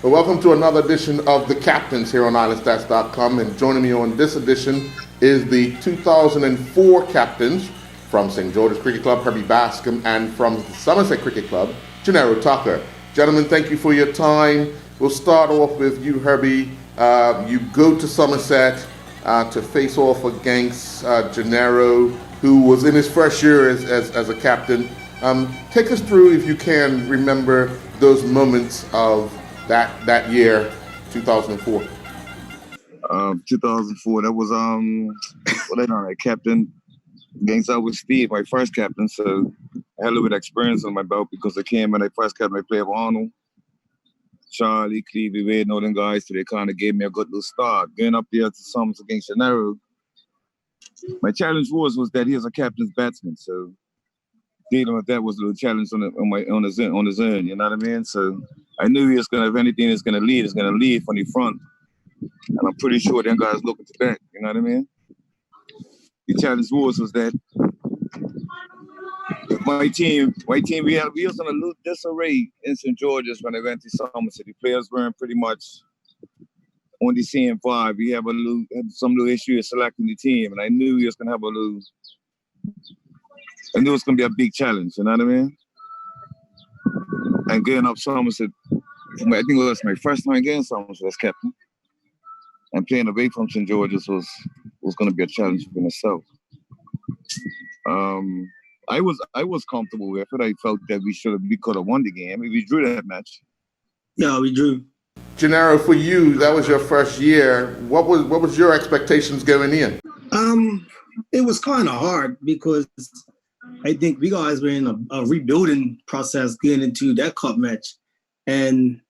Well, welcome to another edition of The Captains here on Islandstats.com. And joining me on this edition is the 2004 captains from St. George's Cricket Club, Herbie Bascome, and from the Somerset Cricket Club, Janeiro. Gentlemen, thank you for your time. We'll start off with you, Herbie. You go to Somerset to face off against Janeiro, who was in his first year as a captain. Take us through, if you can, remember those moments of that year, 2004. 2004. That was what I know, captain against with Steve, my first captain. So I had a little bit of experience on my belt because I came when I first captain. I played with Arnold, Charlie, Clevey, Wade, and all them guys. So they kind of gave me a good little start. Going up there to Summers against Janeiro. My challenge was that he was a captain's batsman. So dealing with that was a little challenge on his end, you know what I mean? So I knew he was gonna, if anything is gonna lead from the front. And I'm pretty sure them guys looking to back, you know what I mean? The challenge was that my team we was in a little disarray in St. George's when I went to Somerset. The players weren't pretty much on the same vibe. We had some little issues selecting the team, and I knew he was gonna have I knew it was going to be a big challenge, you know what I mean? And getting up Somerset, I think it was my first time getting Somerset as captain. And playing away from St. George's was going to be a challenge for myself. I was comfortable with it. I felt that we could have won the game. We drew that match. Yeah, we drew. Janeiro, for you, that was your first year. What was your expectations going in? It was kind of hard because I think we guys were in a rebuilding process getting into that cup match, and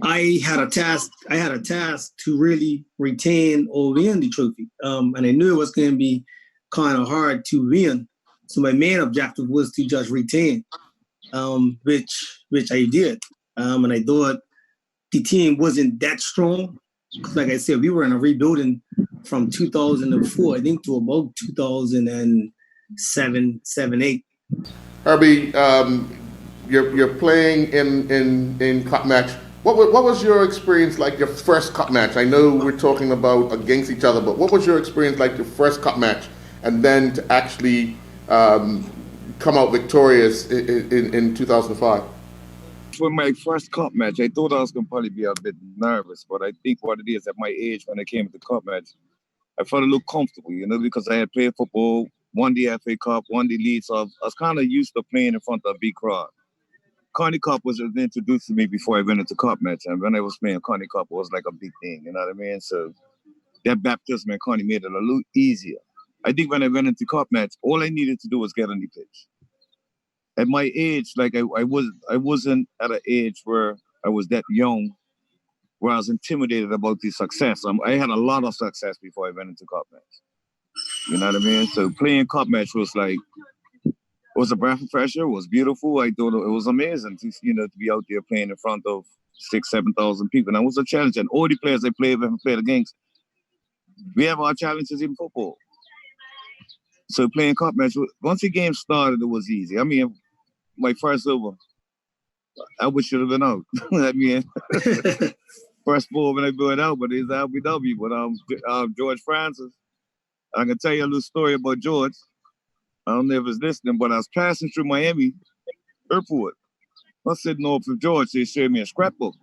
I had a task to really retain or win the trophy, and I knew it was going to be kind of hard to win. So my main objective was to just retain, which I did, and I thought the team wasn't that strong. Like I said, we were in a rebuilding from 2004, I think, to about 2007, 8. Herbie, you're playing in cup match. What was your experience like, your first cup match? I know we're talking about against each other, but what was your experience like, your first cup match, and then to actually come out victorious in 2005? For my first cup match, I thought I was going to probably be a bit nervous, but I think what it is, at my age, when I came to the cup match, I felt a little comfortable, because I had played football, won the FA Cup, won the league, so I was kind of used to playing in front of a big crowd. Connie Cup was introduced to me before I went into cup match, and when I was playing Connie Cup, it was like a big thing, you know what I mean? So that baptism in Connie made it a little easier. I think when I went into cup match, all I needed to do was get on the pitch. At my age, like I wasn't at an age where I was that young, where I was intimidated about the success. I had a lot of success before I went into cup match. You know what I mean? So playing cup match was like, it was a breath of fresh air. It was beautiful. I thought it was amazing to be out there playing in front of 6,000-7,000 people. And that was a challenge. And all the players I played with and played against, we have our challenges in football. So playing cup match, once the game started, it was easy. I mean, my first over, I should have been out. I mean, first ball when I blew it out, but it's LBW. But George Francis, I can tell you a little story about George. I don't know if it's listening, but I was passing through Miami airport. I was sitting off of George. They showed me a scrapbook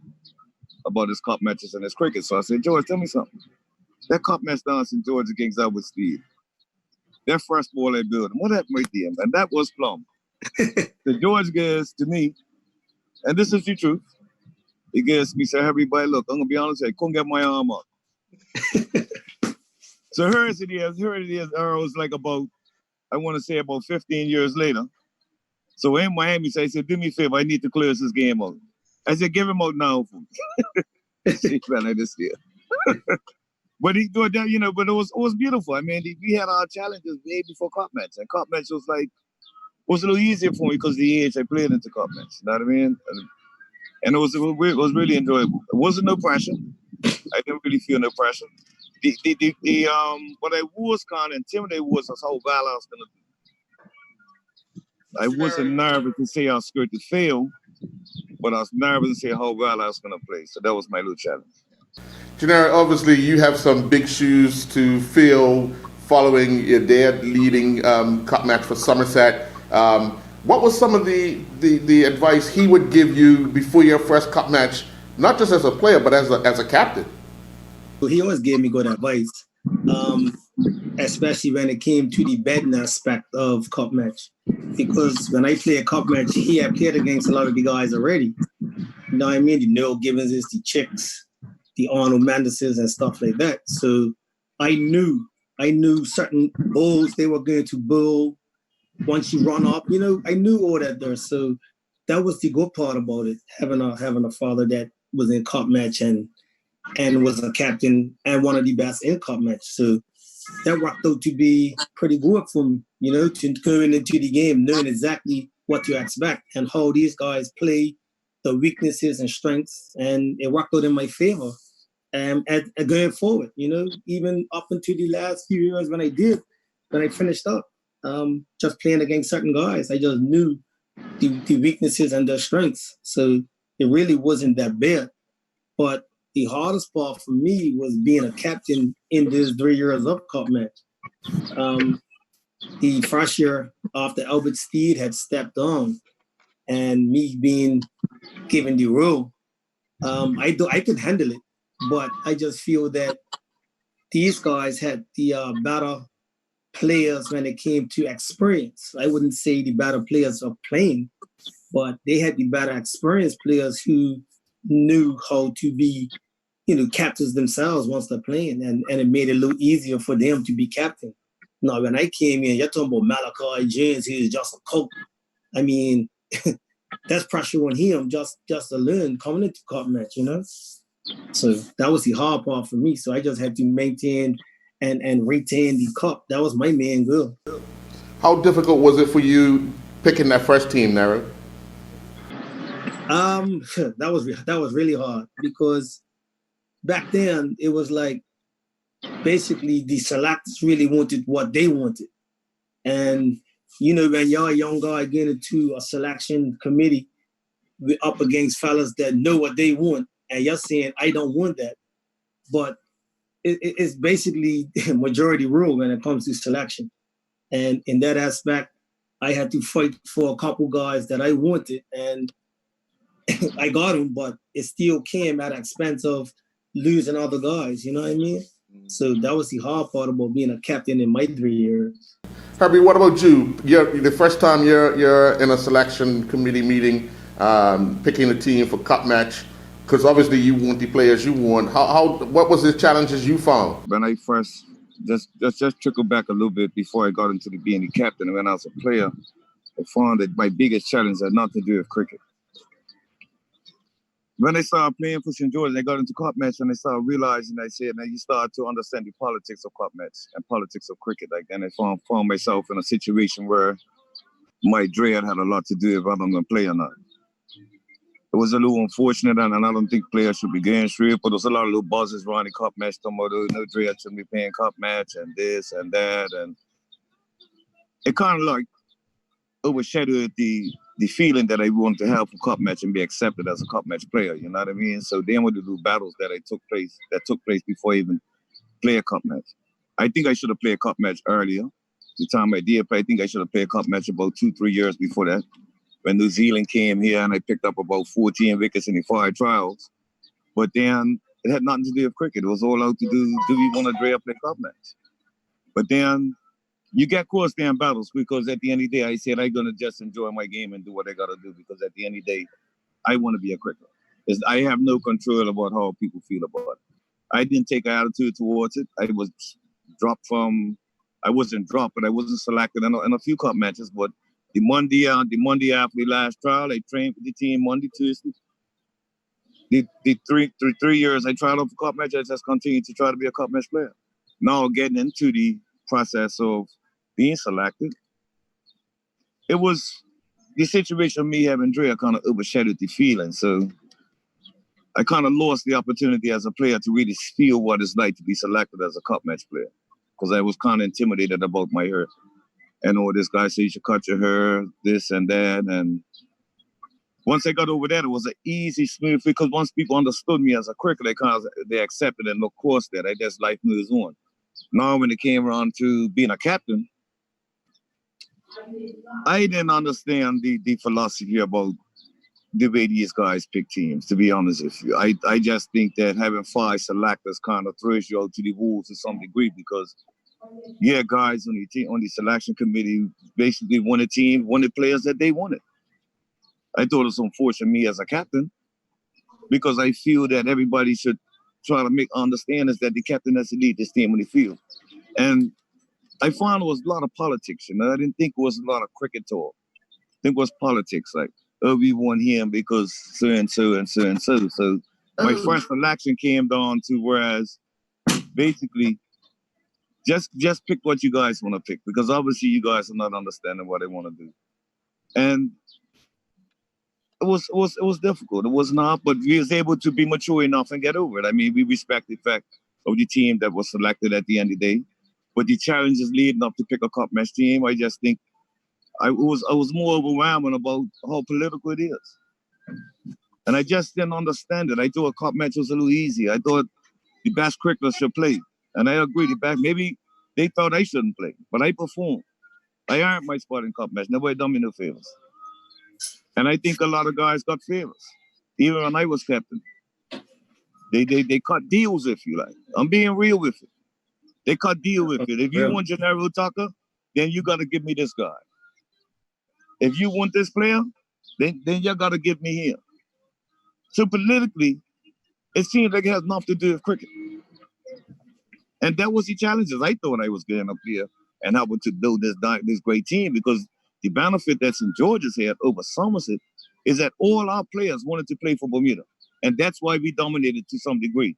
about his cup matches and his cricket. So I said, George, tell me something. That cup match down in St. George against with Steve. That first ball I built, what happened right there? And that was plum. The George gives to me, and this is the truth. He gives me, say, everybody, look, I'm going to be honest, I couldn't get my arm up. So here it is, I was like about 15 years later. So in Miami, so I said, do me a favor, I need to clear this game out. I said, give him out now. She felt like this year. But he do that, but it was beautiful. I mean, we had our challenges way before cup match. And cup match was a little easier for me because of the age I played into cup match. You know what I mean? And it was really enjoyable. It wasn't no pressure. I didn't really feel no pressure. What I was kind of intimidated was how well I was gonna do. I wasn't nervous to say I was scared to fail, but I was nervous to see how well I was going to play. So that was my little challenge. Janeiro, obviously you have some big shoes to fill following your dad leading cup match for Somerset. What was some of the advice he would give you before your first cup match, not just as a player, but as a captain? He always gave me good advice, especially when it came to the betting aspect of cup match. Because when I play a cup match, he had played against a lot of the guys already. You know what I mean? The Noel Gibbonses, the Chicks, the Arnold Manderses and stuff like that. So I knew certain bulls they were going to bull once you run up. You know, I knew all that there. So that was the good part about it, having a father that was in cup match and was a captain and one of the best in cup match. So that worked out to be pretty good for me, you know, to going into the game, knowing exactly what to expect and how these guys play, the weaknesses and strengths, and it worked out in my favor. And going forward, you know, even up into the last few years when I finished up, just playing against certain guys, I just knew the weaknesses and their strengths. So it really wasn't that bad. But the hardest part for me was being a captain in this 3 years of cup match. The first year after Albert Steed had stepped on and me being given the role, I could handle it, but I just feel that these guys had the better players when it came to experience. I wouldn't say the better players of playing, but they had the better experienced players who knew how to be, you know, captains themselves once they're playing, and it made it a little easier for them to be captain. Now, when I came in, you're talking about Malachi James, who's just a coach. I mean, that's pressure on him just to learn coming into cup match, you know? So that was the hard part for me. So I just had to maintain and retain the cup. That was my main goal. How difficult was it for you picking that first team, Nero? That was really hard because back then it was like basically the selectors really wanted what they wanted. And you know, when you're a young guy getting into a selection committee, we're up against fellas that know what they want, and you're saying, I don't want that. But it's basically majority rule when it comes to selection. And in that aspect, I had to fight for a couple guys that I wanted, and I got them, but it still came at the expense of losing other guys, you know what I mean? So that was the hard part about being a captain in my 3 years. Herbie, what about you? The first time you're in a selection committee meeting, picking a team for cup match, because obviously you want the players you want. What was the challenges you found? When I first just trickle back a little bit before I got into being the captain, and when I was a player, I found that my biggest challenge had nothing to do with cricket. When I started playing for St. George, I got into cup match, and I started realizing, I said, now you start to understand the politics of cup match and politics of cricket. Like, and I found myself in a situation where my dread had a lot to do with whether I'm going to play or not. It was a little unfortunate, and I don't think players should be going through it, but there was a lot of little buzzes around the cup match, talking about no dread shouldn't be playing cup match and this and that, and it kind of like overshadowed the feeling that I wanted to have for cup match and be accepted as a cup match player, you know what I mean? So then with the little battles that took place before I even play a cup match. I think I should have played a cup match earlier. The time I did play, I think I should have played a cup match about 2-3 years before that. When New Zealand came here and I picked up about 14 wickets in the 5 trials. But then it had nothing to do with cricket. It was all out to do we want to play cup match? But then you get close there in battles because at the end of the day, I said I'm going to just enjoy my game and do what I got to do because at the end of the day, I want to be a cricketer. I have no control about how people feel about it. I didn't take an attitude towards it. I wasn't dropped, but I wasn't selected in a few cup matches. But the Monday after the last trial, I trained for the team Monday, Tuesday. The 3 years I tried out for cup match, I just continued to try to be a cup match player. Now getting into the process of being selected, it was the situation of me having Dre kind of overshadowed the feeling. So I kind of lost the opportunity as a player to really feel what it's like to be selected as a cup match player because I was kind of intimidated about my hair. And all this guy said you should cut your hair, this and that. And once I got over that, it was an easy, smooth, because once people understood me as a cricketer, they accepted it, and of course that. I guess life moves on. Now, when it came around to being a captain, I didn't understand the philosophy about the way these guys pick teams, to be honest with you. I just think that having 5 selectors kind of throws you out to the wolves to some degree, because, yeah, guys on the selection committee basically wanted the players that they wanted. I thought it was unfortunate me as a captain, because I feel that everybody should try to understand is that the captain has to lead this team on the field. And I found it was a lot of politics, I didn't think it was a lot of cricket talk. I think it was politics, like, oh, we want him because so and so and so and so. So my first election came down to whereas basically just pick what you guys want to pick, because obviously you guys are not understanding what they want to do. And it was difficult. It was not, but we was able to be mature enough and get over it. I mean, we respect the fact of the team that was selected at the end of the day. But the challenges leading up to pick a cup match team, I just think I was more overwhelming about how political it is. And I just didn't understand it. I thought a cup match was a little easy. I thought the best cricketers should play. And I agree, maybe they thought I shouldn't play, but I performed. I earned my spot in cup match. Nobody done me no favors. And I think a lot of guys got favors. Even when I was captain. They cut deals, if you like. I'm being real with you. They cut deal with it. If you want Janeiro Tucker, then you got to give me this guy. If you want this player, then you got to give me him. So politically, it seems like it has nothing to do with cricket. And that was the challenges I thought I was getting up here and helping to build this great team, because the benefit that St. George's had over Somerset is that all our players wanted to play for Bermuda. And that's why we dominated to some degree.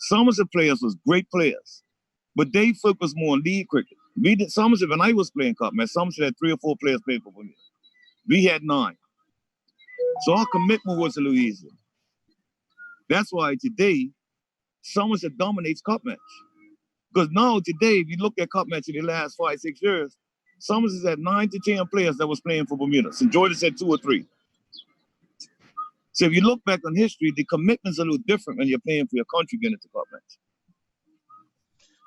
Somerset players was great players, but they focused more on league cricket. Somerset, when I was playing cup match, Somerset had 3 or 4 players playing for Bermuda. We had 9. So our commitment was a little easier. That's why today, Somerset dominates cup match. Because now today, if you look at cup match in the last 5, 6 years, Somerset had 9 to 10 players that was playing for Bermuda. St. George's had 2 or 3. So if you look back on history, the commitment's a little different when you're playing for your country getting into cup match.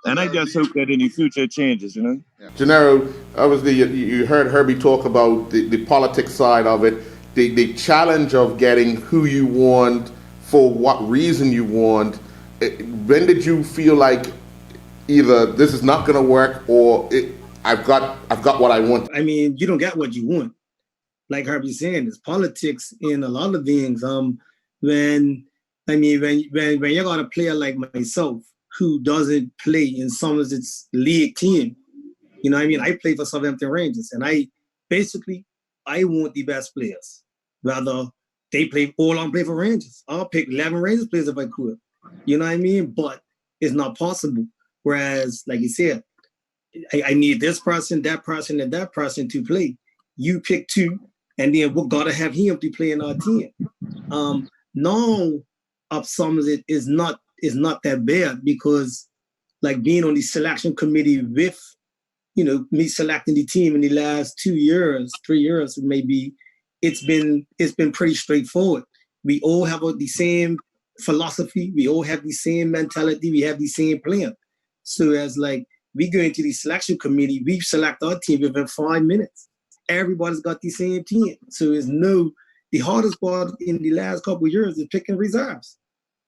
And I just hope that in the future it changes, Yeah. Janeiro, obviously you heard Herbie talk about the politics side of it, the challenge of getting who you want, for what reason you want. When did you feel like either this is not going to work or I've got what I want? I mean, you don't get what you want. Like Herbie's saying, it's politics in a lot of things. When you got a player like myself who doesn't play in Somerset's league team, you know what I mean? I play for Southampton Rangers, and I want the best players. Rather, they play for Rangers. I'll pick 11 Rangers players if I could. You know what I mean? But it's not possible. Whereas, like you said, I need this person, that person, and that person to play. You pick 2, and then we're gotta have him to play in our team. Now, up Somerset is not that bad, because like being on the selection committee with, me selecting the team in the last 2 years, 3 years, maybe, it's been pretty straightforward. We all have the same philosophy. We all have the same mentality. We have the same plan. So as like we go into the selection committee, we select our team within 5 minutes. Everybody's got the same team. So the hardest part in the last couple of years is picking reserves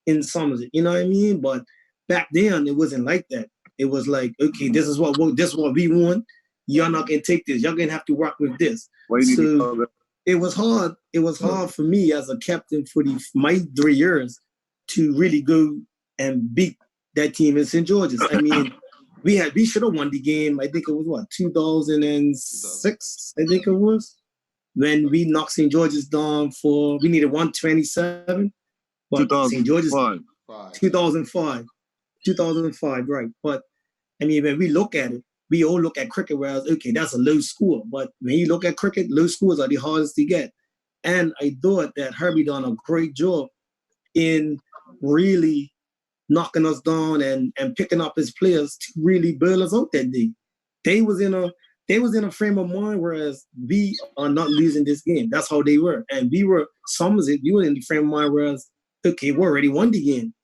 in Somerset. You know what I mean? But back then it wasn't like that. It was like, okay, this is what we want. Y'all not gonna take this. Y'all gonna have to work with this. So it was hard. It was hard for me as a captain for my 3 years to really go and beat that team in St. George's. I mean, we should have won the game. I think it was 2006. I think it was when we knocked St. George's down we needed 127. But St. George's 2005, right? But I mean, when we look at it, we all look at cricket whereas, okay, that's a low score. But when you look at cricket, low scores are the hardest to get. And I thought that Herbie done a great job in really knocking us down and picking up his players to really bail us out that day. They was in a they was in a frame of mind, whereas we are not losing this game. That's how they were. And we were in the frame of mind, whereas, okay, we already won the game.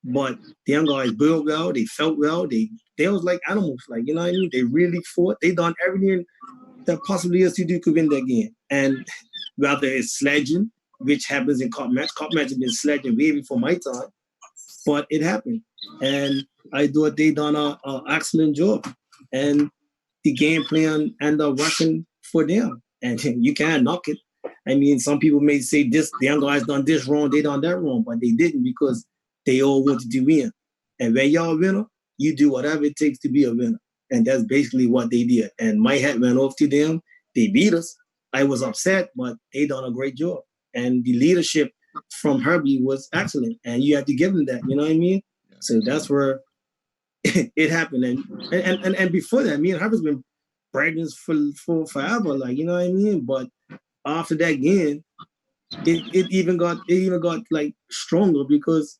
But the young guys built well, they felt well, they was like animals, like, you know what I mean? They really fought, they done everything that possibly is to do to win that game. And whether it's sledging, which happens in cup match has been sledging way before my time, but it happened. And I thought they done an excellent job. And the game plan ended up working for them. And you can't knock it. I mean, some people may say this, the young guys done this wrong, they done that wrong, but they didn't, because they all wanted to win. And when y'all a winner, you do whatever it takes to be a winner. And that's basically what they did. And my hat went off to them. They beat us. I was upset, but they done a great job. And the leadership from Herbie was excellent. And you have to give them that, you know what I mean? Yeah. So that's where it happened. And before that, me and Herbie's been pregnant for forever, like, you know what I mean? But after that game, it even got like stronger, because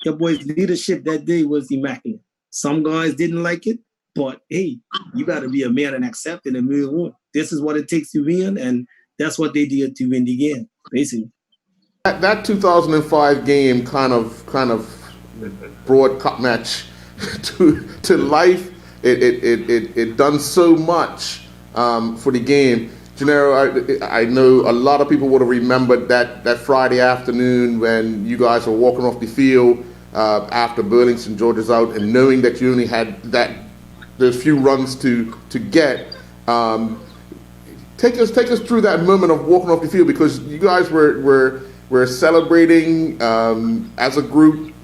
your boy's leadership that day was immaculate. Some guys didn't like it, but hey, you got to be a man and accept it and move on. This is what it takes to win, and that's what they did to win the game, basically. That 2005 game kind of brought cup match to life. It done so much for the game. Janeiro, I know a lot of people would have remembered that Friday afternoon when you guys were walking off the field after Burlington Georgia's out, and knowing that you only had those few runs to get. Take us through that moment of walking off the field, because you guys were celebrating as a group,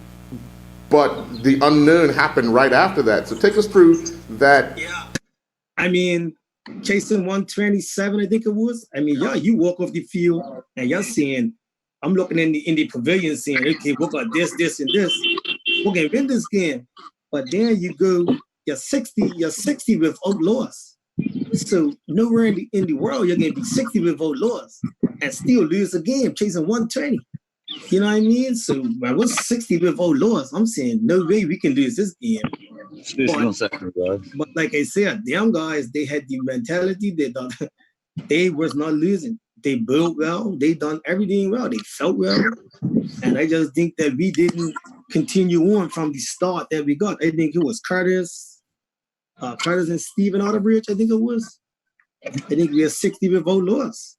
but the unknown happened right after that. So take us through that. Yeah, I mean, chasing 127, I think it was. I mean, you walk off the field and you're seeing, I'm looking in the pavilion saying, okay, we got this, and this. We're gonna win this game. But then you go, you're 60 without loss. So nowhere in the world you're gonna be 60 without loss and still lose a game chasing 120. You know what I mean? So when I was 60 without loss, I'm saying no way we can lose this game. But like I said, them guys, they had the mentality that they was not losing. They built well, they done everything well, they felt well. And I just think that we didn't continue on from the start that we got. I think it was Curtis and Steven Otterbridge, I think it was. I think we had 60 without loss.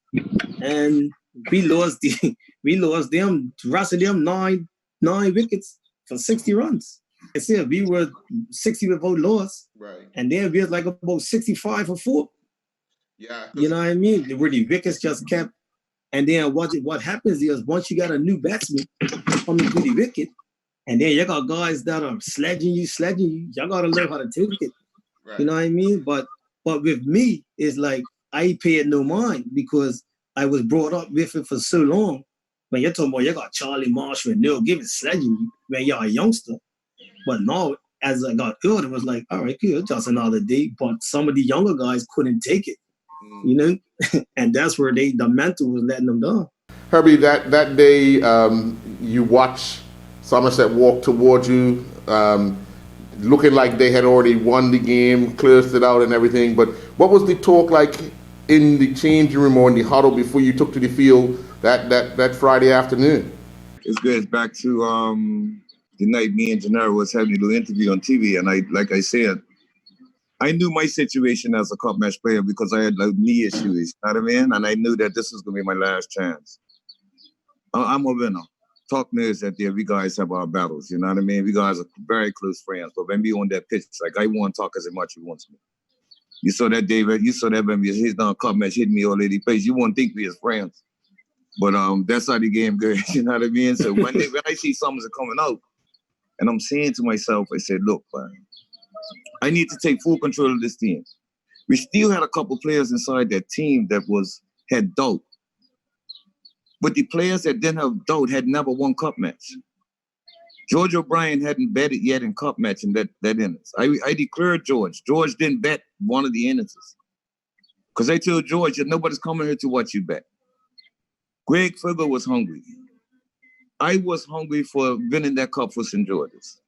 And we lost them, the rest of them nine wickets for 60 runs. I said we were 60 without loss. Right. And then we had like about 65 for 4. Yeah. You know what I mean? Where the wickets just kept. And then what happens is, once you got a new batsman coming to the wicket, and then you got guys that are sledging you, y'all got to learn how to take it. Right. You know what I mean? But with me, it's like I pay it no mind, because I was brought up with it for so long. When you're talking about, you got Charlie Marshall and Neil Givens sledging you when you're a youngster. But now, as I got older, it was like, all right, good, just another day. But some of the younger guys couldn't take it, you know? And that's where the mental was letting them down. Herbie, that day, you watched Somerset walk towards you, looking like they had already won the game, closed it out and everything. But what was the talk like in the changing room or in the huddle before you took to the field that Friday afternoon? It's good. It's back to the night me and Janeiro was having a little interview on TV, and like I said, I knew my situation as a cup match player because I had like knee issues, you know what I mean? And I knew that this was going to be my last chance. I'm a winner. Talk nerds that there, we guys have our battles, you know what I mean? We guys are very close friends, but when we on that pitch, like I won't talk as much as he wants me. You saw that, David. You saw that when he's done cup match, hit me all over the place. You won't think we as friends. But that's how the game goes, you know what I mean? So when I see Summers coming out, and I'm saying to myself, I said, look, man, I need to take full control of this team. We still had a couple players inside that team that had doubt. But the players that didn't have doubt had never won cup match. George O'Brien hadn't betted yet in cup match in that innings. I declared George. George didn't bet one of the innings. Because I told George that nobody's coming here to watch you bet. Greg Figger was hungry. I was hungry for winning that cup for St. George's.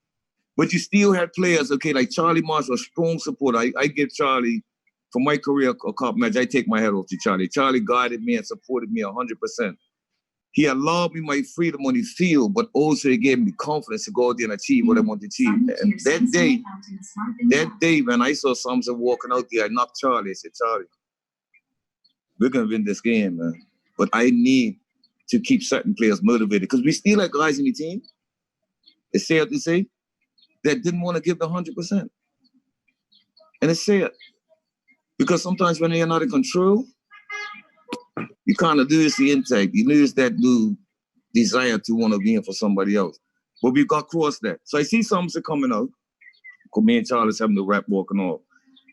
But you still had players, okay, like Charlie Marshall, a strong supporter. I give Charlie for my career a cup match, I take my head off to Charlie. Charlie guided me and supported me 100%. He allowed me my freedom on the field, but also he gave me confidence to go out there and achieve what I want to achieve. And that day when I saw Thompson walking out there, I knocked Charlie. I said, Charlie, we're going to win this game, man. But I need to keep certain players motivated because we still have guys in the team, it's sad to say, that didn't want to give the 100%. And it's sad because sometimes when you're not in control, you kind of lose the intake. You lose that new desire to want to be in for somebody else. But we got across that. So I see Thompson coming out. Me and Charlie's having the rap walking off.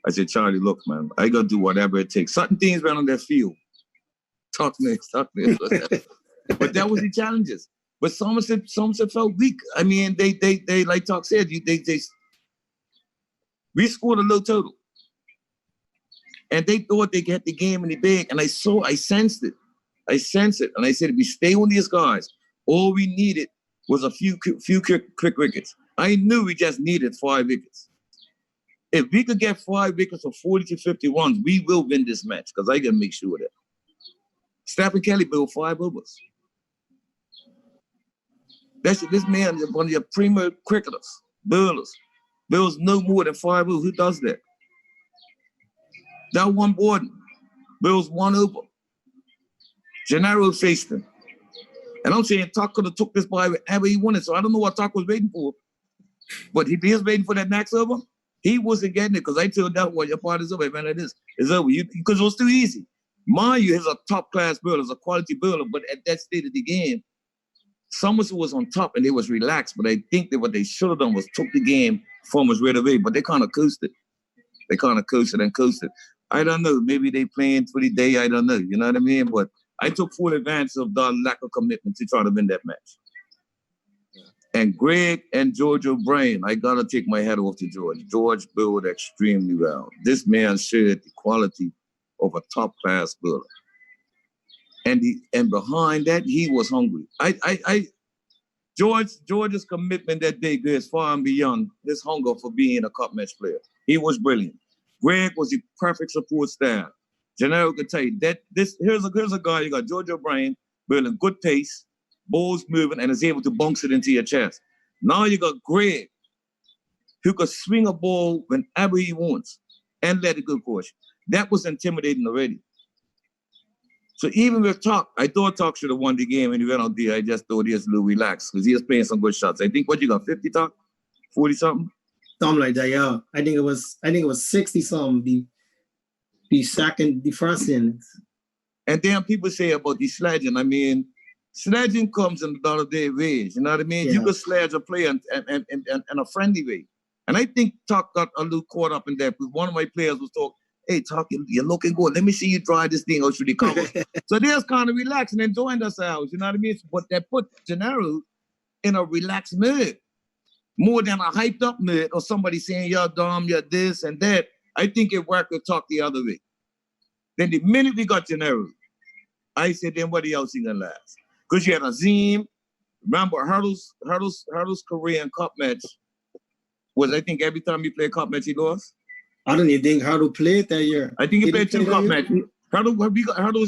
I said, Charlie, look, man, I got to do whatever it takes. Certain things went on that field. Talk to me. But that was the challenges. But Thompson felt weak. I mean, they like Talk said, we scored a low total. And they thought they get the game in the bag. And I sensed it. And I said, if we stay on these guys, all we needed was a few quick wickets. I knew we just needed 5 wickets. If we could get 5 wickets or 40 to 50 runs, we will win this match because I can make sure of that. Stephen Kelly built 5 overs. This man is one of your premier cricketers, bowlers. Bills no more than 5 overs. Who does that? That one Borden, Bills 1 over. Janeiro faced him. And I'm saying Tuck could have took this by wherever he wanted. So I don't know what Tuck was waiting for. But if he was waiting for that next over, he wasn't getting it because I told that one, your part is over, man, it is. It's over. Because it was too easy. Mind you, he's a top-class bowler, he's a quality bowler, but at that state of the game, Somerset was on top and they was relaxed, but I think that what they should have done was took the game from us right away, but they kind of coasted. They kind of coasted. I don't know. Maybe they playing for the day. I don't know. You know what I mean? But I took full advantage of the lack of commitment to try to win that match. And Greg and George O'Brien, I got to take my hat off to George. George bowled extremely well. This man shared the quality of a top-class bowler. And behind that, he was hungry. George's commitment that day goes far and beyond his hunger for being a cup match player. He was brilliant. Greg was the perfect support staff. Janeiro could tell you that here's a guy, you got George O'Brien, building good pace, balls moving, and is able to bounce it into your chest. Now you got Greg, who could swing a ball whenever he wants and let it go course. That was intimidating already. So even with Tuck, I thought Tuck should have won the game and he went out there. I just thought he was a little relaxed because he was playing some good shots. I think what you got, 50 Tuck? 40 something? Something like that, yeah. I think it was 60 something the first innings. And then people say about the sledging. I mean, sledging comes in the day ways. You know what I mean? Yeah. You can sledge a player in a friendly way. And I think Tuck got a little caught up in that because one of my players was talking, hey, Tuck, you're looking good. Let me see you try this thing out through the cover. So they was kind of relaxed and enjoying themselves. You know what I mean? But that put Janeiro in a relaxed mood. More than a hyped up mood or somebody saying, you're dumb, you're this and that. I think it worked with Tuck the other way. Then the minute we got Janeiro, I said, then what else is going to last? Because you had Azim. Remember, Hurdle's Korean cup match was, I think, every time he played a cup match, he lost. I don't even think Hurdle played that year. I think he played 2 cup matches. Hurdle was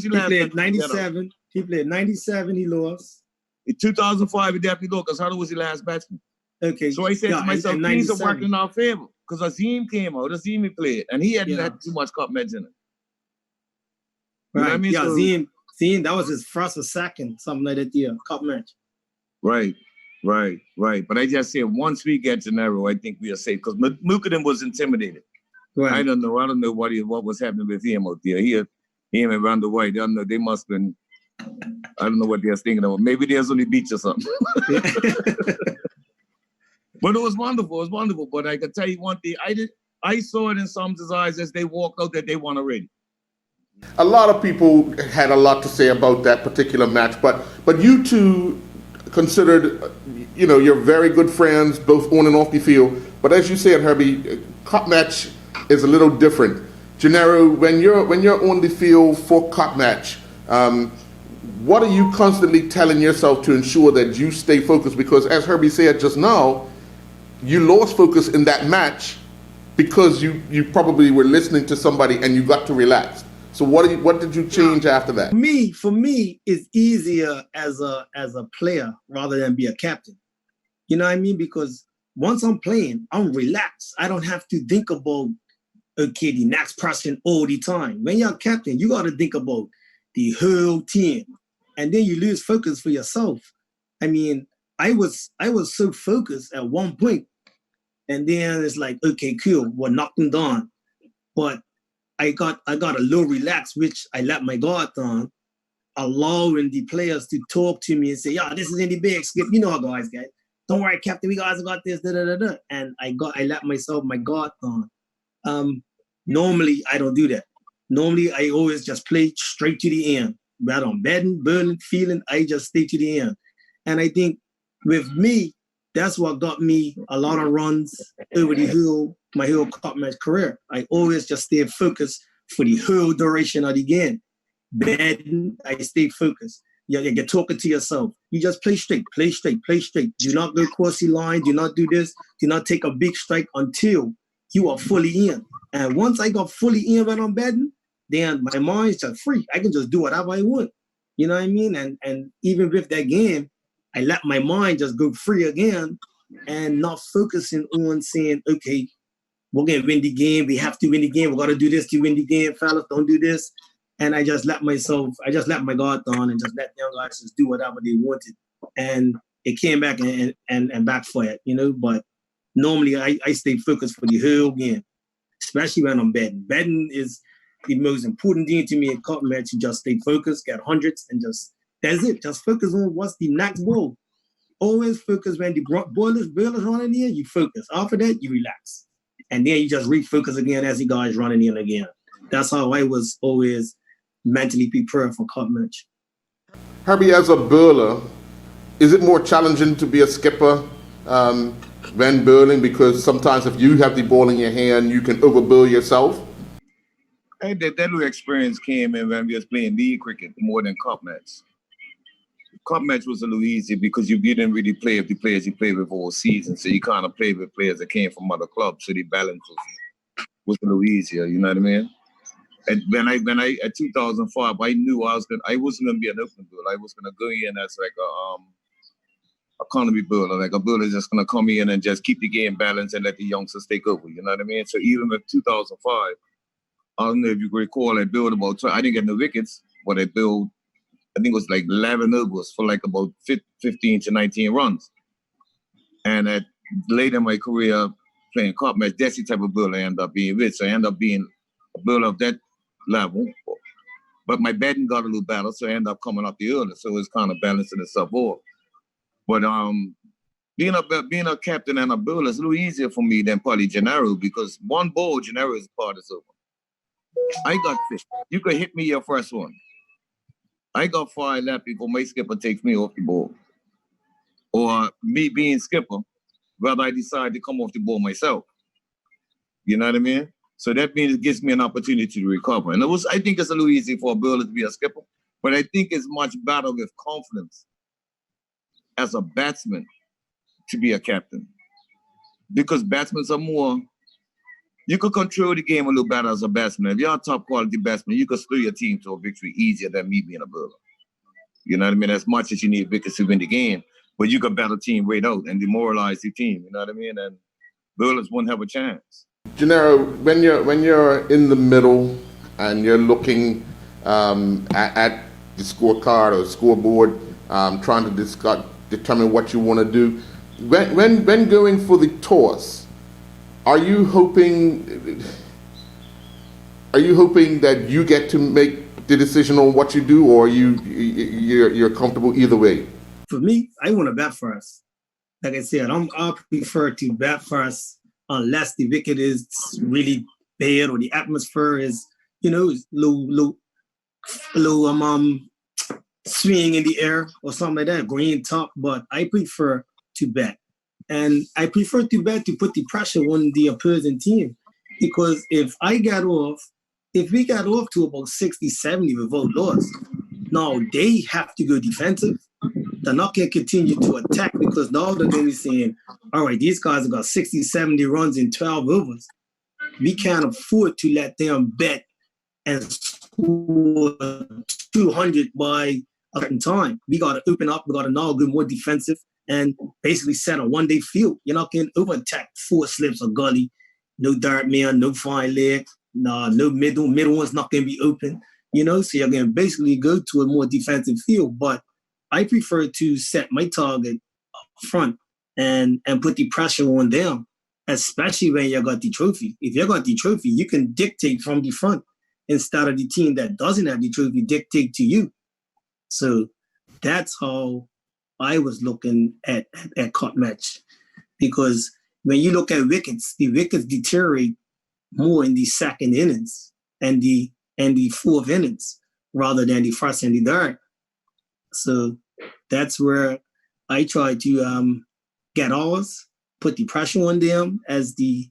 the last. He played 97. He played 97, he lost. In 2005, he definitely lost because Hurdle was the last batsman. Okay. So I said to myself, things are working in our favor because Azim came out. Azim played, and he hadn't had too much cup match in it. Right. You know what I mean? Yeah, Azim, that was his first or second, something like that year, cup match. Right. But I just said once we get Janeiro, I think we are safe because Mukadam was intimidated. Right. I don't know what was happening with him out there. Him and Randall White, I don't know. They must have been. I don't know what they're thinking about. Maybe they was on the beach or something. But it was wonderful. But I can tell you one thing. I saw it in someone's eyes as they walked out that they won already. A lot of people had a lot to say about that particular match, but you two considered, you're very good friends, both on and off the field. But as you said, Herbie, cup match is a little different. Janeiro, when you're on the field for cup match, what are you constantly telling yourself to ensure that you stay focused? Because as Herbie said just now, you lost focus in that match because you probably were listening to somebody and you got to relax. So what did you change after that? For me, it's easier as a player rather than be a captain. You know what I mean? Because once I'm playing, I'm relaxed. I don't have to think about, okay, the next person all the time. When you're a captain, you got to think about the whole team. And then you lose focus for yourself. I mean, I was so focused at one point, and then it's like, okay, cool, we're knocked them down. But I got a little relaxed, which I let my guard down, allowing the players to talk to me and say, "Yeah, this is in the big skip. You know how guys get. Don't worry, Captain. We guys got this." Da, da, da, da. And I let myself my guard down. Normally I don't do that. Normally I always just play straight to the end. Rather on betting, burning, feeling, I just stay to the end. And I think with me, that's what got me a lot of runs over my whole cup match career. I always just stay focused for the whole duration of the game. Betting, I stay focused. You're talking to yourself. You just play straight, play straight, play straight. Do not go across the line. Do not do this. Do not take a big strike until you are fully in. And once I got fully in when I'm betting, then my mind's just free. I can just do whatever I want. You know what I mean? And even with that game, I let my mind just go free again and not focusing on saying, okay, we're going to win the game. We have to win the game. We got to do this to win the game. Fellas, don't do this. And I just let my guard down and just let young guys just do whatever they wanted. And it came back and backfired, you know. But normally I stay focused for the whole game, especially when I'm betting. Betting is the most important thing to me in cup match. You just stay focused, get hundreds, and that's it. Just focus on what's the next ball. Always focus when the ball is running in, you focus. After that, you relax. And then you just refocus again as the guys running in again. That's how I was always mentally prepared for cup match. Herbie, as a bowler, is it more challenging to be a skipper when bowling? Because sometimes if you have the ball in your hand, you can overbowl yourself. I think that little experience came in when we was playing league cricket more than cup match. Cup match was a little easier because you didn't really play with the players you played with all season. So you kind of played with players that came from other clubs. So the balance was a little easier, you know what I mean? And when I at 2005, I knew I wasn't gonna be an open bowler. I was gonna go in as like a economy bowler, like a bowler just gonna come in and just keep the game balanced and let the youngsters take over, you know what I mean? So even with 2005, I don't know if you recall, I bowled I didn't get no wickets, but I bowled, I think it was like 11 overs for like about 15 to 19 runs. And at later in my career playing cup match, that's the type of bowler I ended up being with. So I ended up being a bowler of that level. But my batting got a little better, so I ended up coming up the early. So it's kind of balancing itself off. But being a captain and a bowler is a little easier for me than probably Janeiro, because one ball, Janeiro's part is over. I got fit. You could hit me your first one. I got 5 left before my skipper takes me off the ball. Or me being skipper, whether I decide to come off the ball myself. You know what I mean? So that means it gives me an opportunity to recover. And I think it's a little easy for a bowler to be a skipper, but I think it's much better with confidence as a batsman to be a captain. Because batsmen are more, you could control the game a little better as a batsman. If you're a top quality batsman, you could slow your team to a victory easier than me being a bowler. You know what I mean? As much as you need wickets to win the game, but you could battle team right out and demoralize the team. You know what I mean? And bowlers won't have a chance. Janeiro, when you're in the middle and you're looking at the scorecard or scoreboard, trying to determine what you want to do, when going for the toss, are you hoping that you get to make the decision on what you do, or you're comfortable either way? For me, I want to bat first. Like I said, I prefer to bat first unless the wicket is really bad or the atmosphere is, is low swing in the air or something like that, green top. But I prefer to bat. And I prefer to bat to put the pressure on the opposing team. Because if we got off to about 60, 70 without loss, now they have to go defensive. They're not going to continue to attack, because now they're going to be saying, all right, these guys have got 60, 70 runs in 12 overs. we can't afford to let them bet and score 200 by a certain time. We got to open up. We got to now go more defensive and basically set a one-day field. You're not getting over-attacked 4 slips or gully, no dart man, no fine leg, no middle. Middle one's not going to be open, so you're going to basically go to a more defensive field. But I prefer to set my target up front and put the pressure on them, especially when you got the trophy. If you got the trophy, you can dictate from the front instead of the team that doesn't have the trophy dictate to you. So that's how I was looking at cut match, because when you look at wickets, the wickets deteriorate more in the second innings and the fourth innings rather than the first and the third. So that's where I try to get ours, put the pressure on them as the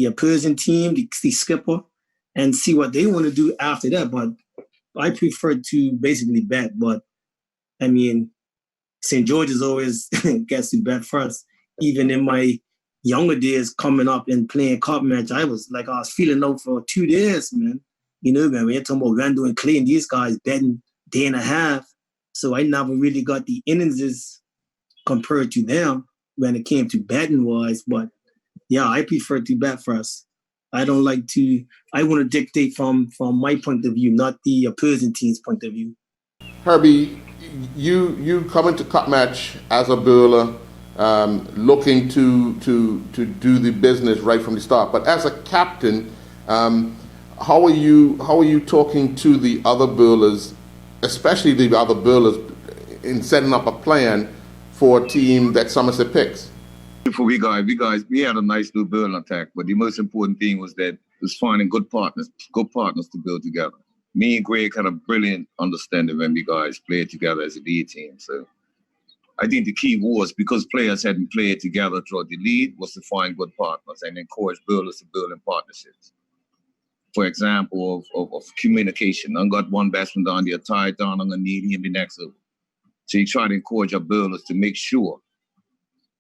opposing team, the skipper, and see what they want to do after that. But I prefer to basically bet. But I mean, St. George's always gets to bet first. Even in my younger days coming up and playing cup match, I was feeling out for 2 days, man. Man, we're talking about Randall and Clay and these guys betting day and a half. So I never really got the innings compared to them when it came to betting wise. But yeah, I prefer to bet first. I don't like to, I want to dictate from my point of view, not the opposing team's point of view. Herbie, you come into cut match as a bowler, looking to do the business right from the start. But as a captain, how are you talking to the other bowlers, especially the other bowlers, in setting up a plan for a team that Somerset picks? We had a nice little bowling attack, but the most important thing was finding good partners to build together. Me and Greg had a brilliant understanding when we guys played together as a lead team. So I think the key was, because players hadn't played together throughout the lead, was to find good partners and encourage bowlers to build in partnerships. For example, of communication. I got one batsman down there tied down, I'm going to need him the next over. So you try to encourage our bowlers to make sure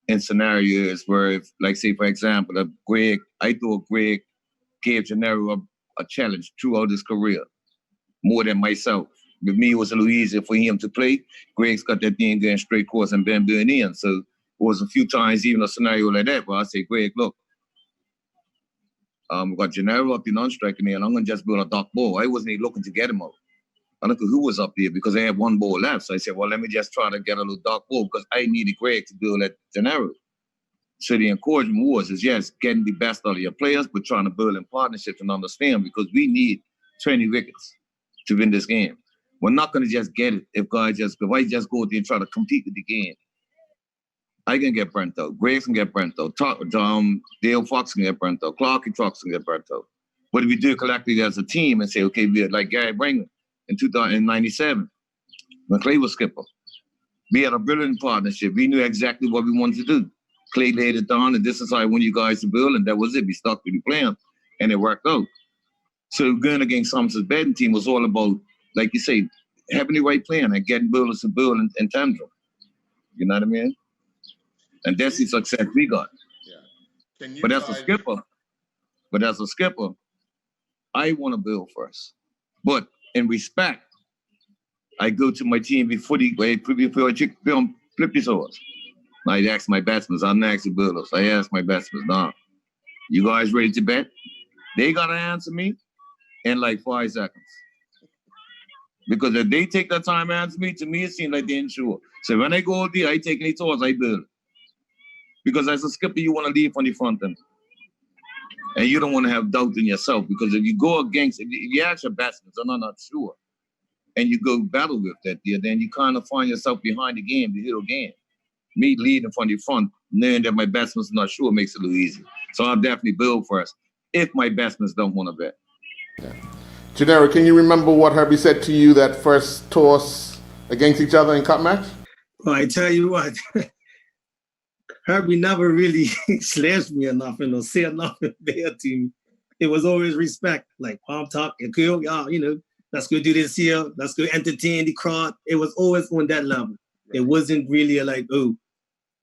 in scenarios where, if, like say, for example, I thought Greg gave Janeiro a challenge throughout his career, more than myself. With me, it was a little easier for him to play. Greg's got that thing going straight course and been doing in. So it was a few times, even a scenario like that, where I say, Greg, look, we got Janeiro up the non-striking there, and I'm going to just build a dark ball. I wasn't even looking to get him out. I looked at who was up there because I had one ball left. So I said, well, let me just try to get a little dark ball because I needed Greg to build at Janeiro. So the encouragement was, yes, getting the best out of your players, but trying to build in partnerships and understand, because we need 20 wickets to win this game. We're not going to just get it if I just go there and try to compete with the game. I can get burnt out. Graves can get burnt out. Dale Fox can get burnt out. Clark and Fox can get burnt out. But if we do it collectively as a team and say, okay, we're like Gary Brinkman in 1997, when Clay was skipper, we had a brilliant partnership. We knew exactly what we wanted to do. Clay laid it down, and this is how I want you guys to build, and that was it. We stuck to the plan, and it worked out. So going against Somerset's betting team was all about, like you say, having the right plan and getting builders to build in tandem. You know what I mean? And that's the success we got. Yeah. But as a skipper, I want to build first. But in respect, I go to my team before I flip these horse. I ask my batsmen, I'm not asking builders. I ask my batsmen, now, you guys ready to bet? They got to answer me in like 5 seconds. Because if they take that time to answer me, to me, it seems like they're unsure. So when I go out there, I take any tours, I build. Because as a skipper, you want to leave on the front end. And you don't want to have doubt in yourself. Because if you go against, if you ask your batsmen, I'm not sure, and you go battle with that there, then you kind of find yourself behind the game, the little game. Me leading from the front, knowing that my batsman's not sure, makes it a little easy. So I'll definitely build first, if my batsmen don't want to bet. Yeah. Janeiro, can you remember what Herbie said to you that first toss against each other in cup match? Well, I tell you what, Herbie never really slashed me enough or said nothing there to me. It was always respect, like palm talk and cool, y'all, let's go do this here, let's go entertain the crowd. It was always on that level. Right. It wasn't really like, oh,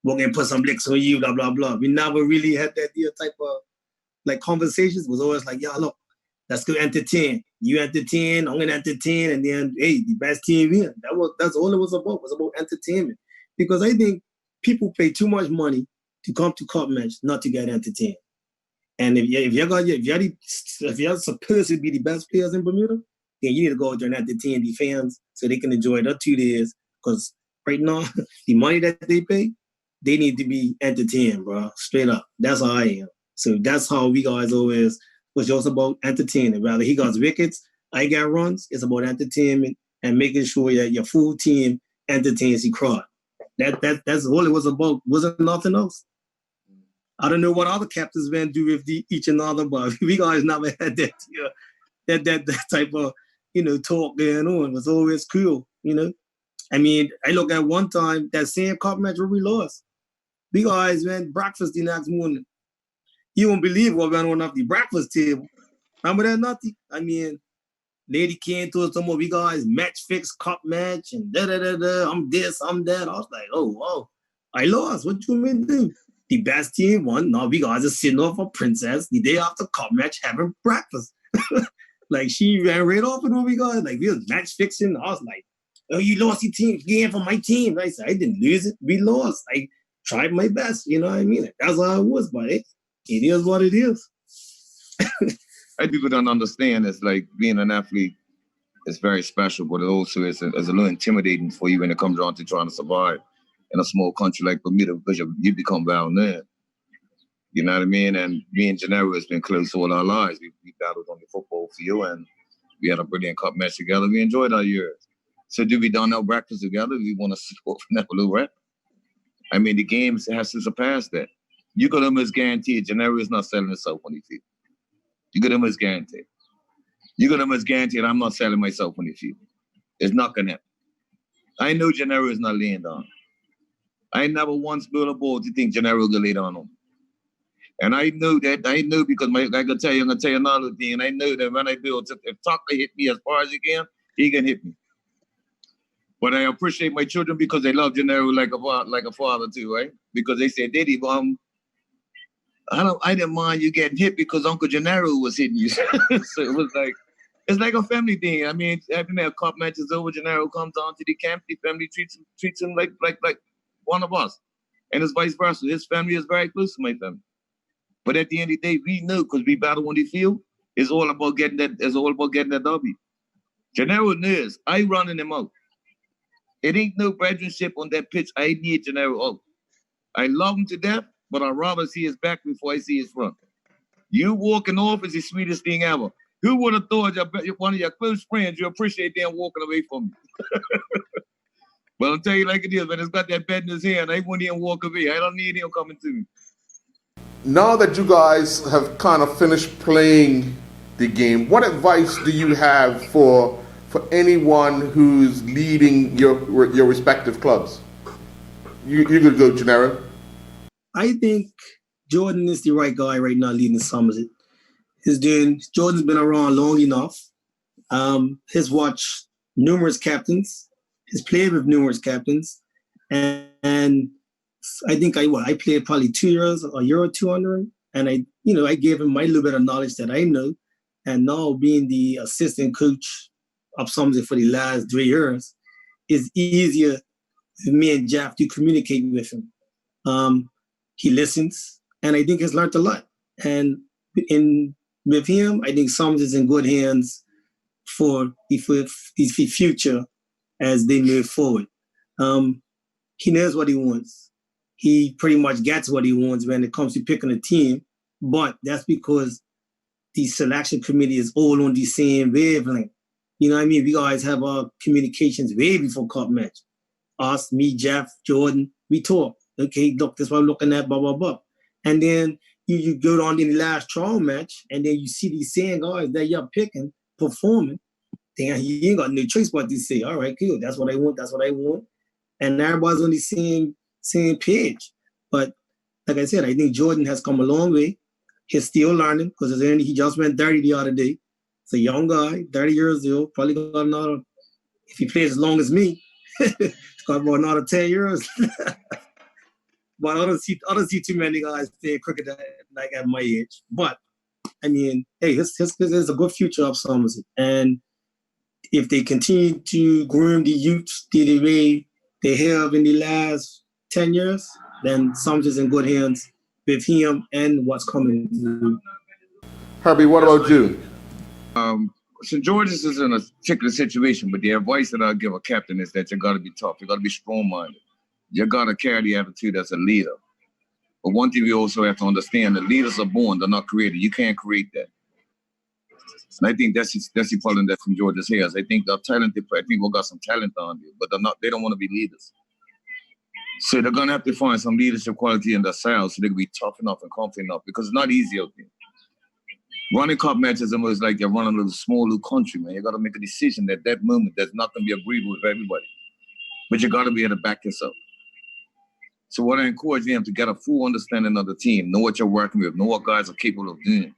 we're gonna put some licks on you, blah blah blah. We never really had that type of like conversations was always like, yeah, look, let's go entertain. You entertain, I'm gonna entertain, and then hey, the best team win. That's all it was about. It was about entertainment. Because I think people pay too much money to come to cup match not to get entertained. And if you're supposed to be the best players in Bermuda, then you need to go out there and entertain the fans so they can enjoy their 2 days. Because right now, the money that they pay, they need to be entertained, bro. Straight up. That's how I am. So that's how we guys always was just about entertaining. Rather he got wickets, I got runs. It's about entertainment and making sure that your full team entertains the crowd. That's all it was about. Wasn't nothing else. I don't know what other captains man do with each another, but we guys never had that that type of talk going on. It was always cool, I mean, I look at one time that same cup match where we lost. We guys went breakfast the next morning. You won't believe what went on off the breakfast table. Remember that, nothing? I mean, lady came to us, some more we guys match fix cup match and da. I'm this, I'm that. I was like, oh wow, I lost. What you mean do? The best team won. Now we guys are sitting off a princess the day after cup match having breakfast. Like she ran right off with what we guys. Like we was match fixing. I was like, oh, you lost your team game for my team. I said, I didn't lose it. We lost. I tried my best. You know what I mean? That's how it was, but it is what it is. I people don't understand. It's like being an athlete is very special, but it also is a little intimidating for you when it comes down to trying to survive in a small country like Bermuda because you become bound there. You know what I mean? And me and Janeiro has been close all our lives. We battled on the football field and we had a brilliant cup match together. We enjoyed our years. So do we done our breakfast together? We want to support for Nepalese rep. I mean, the game has to surpass that. You could almost guarantee Janeiro is not selling himself on the field. You could almost guarantee it. You could almost guarantee it. I'm not selling myself on the field. It's not going to happen. I know Janeiro is not laying down. I never once built a ball to think Janeiro will lay down on me. And I know that. I know because I'm going to tell you another thing. And I know that when I build, if Tucker hit me as far as he can hit me. But I appreciate my children because they love Janeiro like a father too, right? Because they said, Daddy, I didn't mind you getting hit because Uncle Janeiro was hitting you. So it was like, it's like a family thing. I mean, after that cup match is over, Janeiro comes on to the camp. The family treats him like one of us, and it's vice versa. His family is very close to my family. But at the end of the day, we know because we battle on the field. It's all about getting that. It's all about getting that W. Janeiro knows I running him out. It ain't no brethren-ship on that pitch. I need Janeiro out. I love him to death, but I'd rather see his back before I see his front. You walking off is the sweetest thing ever. Who would have thought one of your close friends, you appreciate them walking away from you? But I'll tell you like it is, when it's got that bed in his hand, I wouldn't even walk away. I don't need him coming to me. Now that you guys have kind of finished playing the game, what advice do you have for anyone who's leading your respective clubs? You could go, Janeiro. I think Jordan is the right guy right now leading Somerset. Jordan's been around long enough. He's watched numerous captains. He's played with numerous captains. And I think I played probably 2 years, a year or two under him. And I gave him my little bit of knowledge that I know. And now being the assistant coach of Somerset for the last 3 years, it's easier for me and Jeff to communicate with him. He listens, and I think he's learned a lot. And with him, I think Somerset is in good hands for the future as they move forward. He knows what he wants. He pretty much gets what he wants when it comes to picking a team, but that's because the selection committee is all on the same wavelength. You know what I mean? We guys have our communications way before cup match. Us, me, Jeff, Jordan, we talk. Okay, look, this is what I'm looking at, blah, blah, blah. And then you go on in the last trial match, and then you see these same guys that you're picking, performing. Then you ain't got no choice but to say, all right, cool, that's what I want, that's what I want. And everybody's on the same page. But like I said, I think Jordan has come a long way. He's still learning because he just went 30 the other day. It's a young guy, 30 years old, probably got another, if he plays as long as me, it's got about another 10 years. But I don't see too many guys playing cricket like at my age. But I mean, hey, there's a good future of Somerset. And if they continue to groom the youths the way they have in the last 10 years, then Somerset's in good hands with him and what's coming. Herbie, what about you? St. George's is in a particular situation, but the advice that I'll give a captain is that you got to be tough. You got to be strong-minded. You got to carry the attitude as a leader. But one thing you also have to understand, that leaders are born, they're not created. You can't create that. And I think that's the problem that St. George's has. I think they're talented. I think we've got some talent on there, but they don't want to be leaders. So they're going to have to find some leadership quality in themselves so they can be tough enough and confident enough, because it's not easy out there. Running cup matches is almost like you're running a small little country, man. You got to make a decision at that moment that's not going to be agreeable with everybody. But you got to be able to back yourself. So what I encourage them to get a full understanding of the team, know what you're working with, know what guys are capable of doing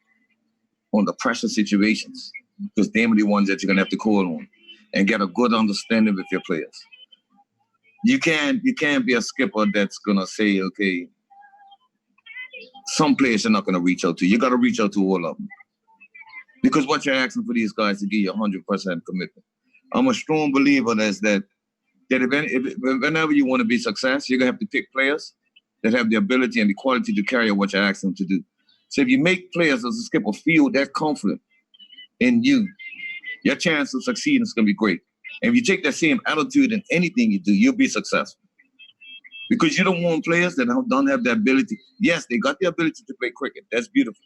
on the pressure situations, because they are the ones that you're going to have to call on, and get a good understanding with your players. You can't be a skipper that's going to say, okay, some players you're not going to reach out to. You got to reach out to all of them. Because what you're asking for these guys to give you 100% commitment. I'm a strong believer that whenever you want to be successful, you're going to have to pick players that have the ability and the quality to carry out what you're asking them to do. So if you make players as a skipper feel that confident in you, your chance of succeeding is going to be great. And if you take that same attitude in anything you do, you'll be successful. Because you don't want players that don't have the ability. Yes, they got the ability to play cricket. That's beautiful.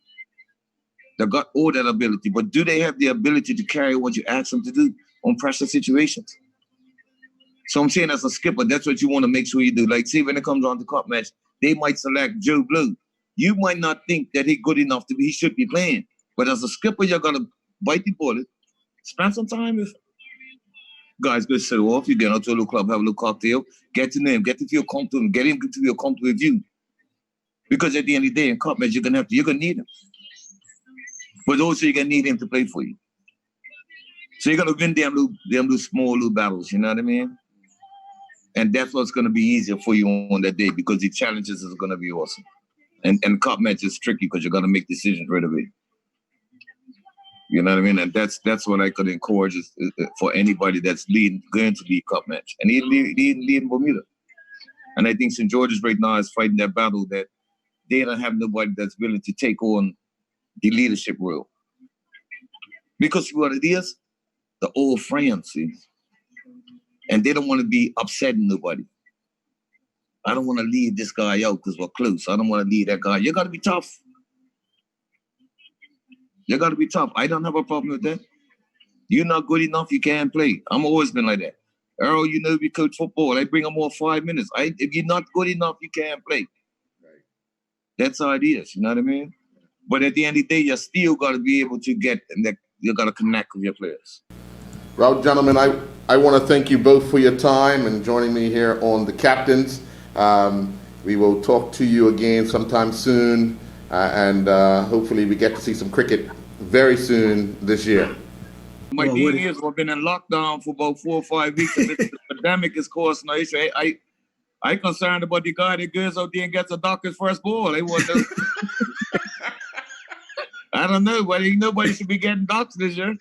They got all that ability. But do they have the ability to carry what you ask them to do on pressure situations? So I'm saying as a skipper, that's what you want to make sure you do. Like, see, when it comes on to cup match, they might select Joe Blue. You might not think that he's good enough he should be playing. But as a skipper, you're going to bite the bullet, spend some time with him. Guys, go sit off. You get out to a little club, have a little cocktail, get to know him, get to feel comfortable, get him to feel comfortable with you. Because at the end of the day, in cup match, you're gonna need him. But also you're gonna need him to play for you. So you're gonna win them little small little battles, you know what I mean? And that's what's gonna be easier for you on that day, because the challenges is gonna be awesome. And cup match is tricky because you're gonna make decisions right away. You know what I mean? And that's what I could encourage for anybody that's going to lead cup match. And he lead in Bermuda. And I think St. George's right now is fighting that battle that they don't have nobody that's willing to take on the leadership role. Because what it is, the old friends, see? And they don't want to be upsetting nobody. I don't want to leave this guy out because we're close. I don't want to leave that guy. You got to be tough. You got to be tough. I don't have a problem with that. You're not good enough, you can't play. I'm always been like that. Earl, you know, we coach football. I bring them all 5 minutes. If you're not good enough, you can't play. Right. That's how it is, you know what I mean? But at the end of the day, you still got to be able to you got to connect with your players. Well, gentlemen, I want to thank you both for your time and joining me here on The Captains. We will talk to you again sometime soon, and hopefully we get to see some cricket very soon this year. My thing is, we've been in lockdown for about 4 or 5 weeks, and the pandemic is causing an issue. I concerned about the guy that goes out there and gets a doctor's first ball. I don't know, but nobody should be getting doctors this year.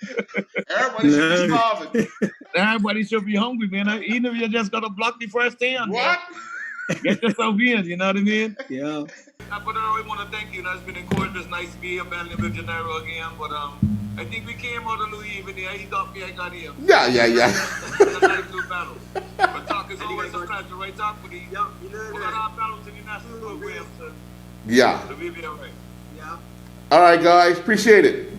Everybody should be starving. Everybody should be hungry, man. Even if you just got to block the first 10. What? Man. Get yourself in, you know what I mean? Yeah. But I really want to thank you. It's been encouraged. It's nice to be here battling with Janeiro again. But I think we came out of Louis even there. He got me, I got him. Yeah. It's a nice little battle. But talk is always a pleasure, right? Talk with you. We got our battles in the national program. Yeah. So we'll be all right. Yeah. All right, guys. Appreciate it.